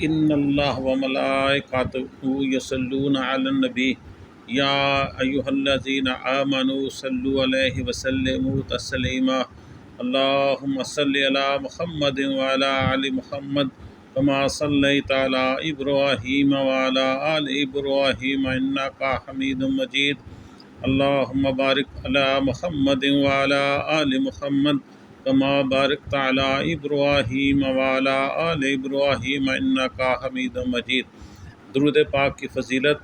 ان اللہ و ملائکتہ یصلون علی النبی یا ایھا الذین آمنوا صلوا علیہ وسلموا تسلیما اللہم صلی علی محمد وعلی آل محمد کما صلیت علی ابراہیم وعلی آل ابراہیم انک حمید مجید اللہم بارک علی محمد وعلی آل محمد کما بارکت علی ابراہیم وعلی آل ابراہیم انک حمید مجید۔ درود پاک کی فضیلت۔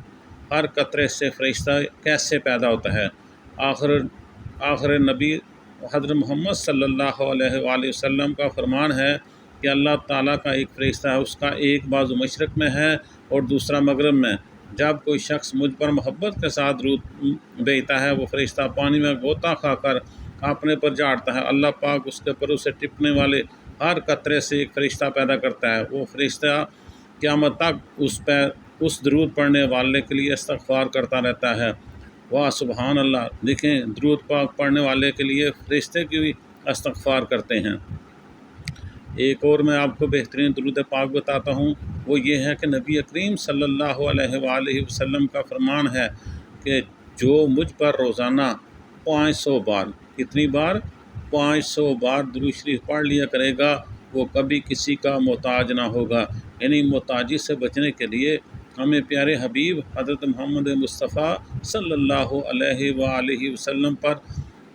ہر قطرے سے فرشتہ کیسے پیدا ہوتا ہے؟ آخر نبی حضرت محمد صلی اللہ علیہ وآلہ وسلم کا فرمان ہے کہ اللہ تعالیٰ کا ایک فرشتہ ہے، اس کا ایک بازو مشرق میں ہے اور دوسرا مغرب میں۔ جب کوئی شخص مجھ پر محبت کے ساتھ درود بھیجتا ہے، وہ فرشتہ پانی میں غوطہ کھا کر اپنے پر جھاڑتا ہے۔ اللہ پاک اس کے پروں سے ٹپنے والے ہر قطرے سے ایک فرشتہ پیدا کرتا ہے۔ وہ فرشتہ قیامت تک اس درود پڑھنے والے کے لیے استغفار کرتا رہتا ہے۔ واہ سبحان اللہ! دیکھیں، درود پاک پڑھنے والے کے لیے فرشتے کی بھی استغفار کرتے ہیں۔ ایک اور میں آپ کو بہترین درود پاک بتاتا ہوں، وہ یہ ہے کہ نبی کریم صلی اللہ علیہ وآلہ وسلم کا فرمان ہے کہ جو مجھ پر روزانہ 500 بار، کتنی بار؟ 500 بار درود شریف پڑھ لیا کرے گا، وہ کبھی کسی کا محتاج نہ ہوگا۔ یعنی محتاجی سے بچنے کے لیے ہمیں پیارے حبیب حضرت محمد مصطفیٰ صلی اللہ علیہ وآلہ وسلم پر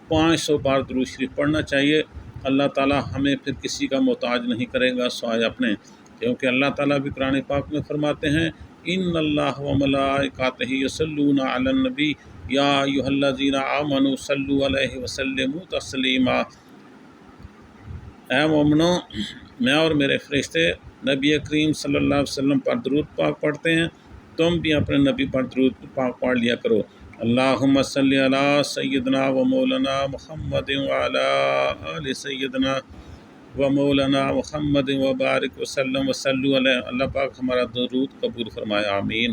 500 بار درود شریف پڑھنا چاہیے۔ اللہ تعالیٰ ہمیں پھر کسی کا محتاج نہیں کرے گا سوائے اپنے، کیونکہ اللہ تعالیٰ بھی قرآن پاک میں فرماتے ہیں ان اللہ و ملائکتہ یصلون علی النبی یا ایھا الذین آمنوا صلوا علیہ وسلموا تسلیما۔ اے مومنو، میں اور میرے فرشتے نبی کریم صلی اللہ علیہ وسلم پر درود پاک پڑھتے ہیں، تم بھی اپنے نبی پر درود پاک پڑھ لیا کرو۔ اللہم صلی علی سیدنا و مولانا محمد وعلی آل سیدنا و مولانا محمد وبارک وسلم وصلوا علیہ۔ اللہ پاک ہمارا درود قبول فرمائے، آمین۔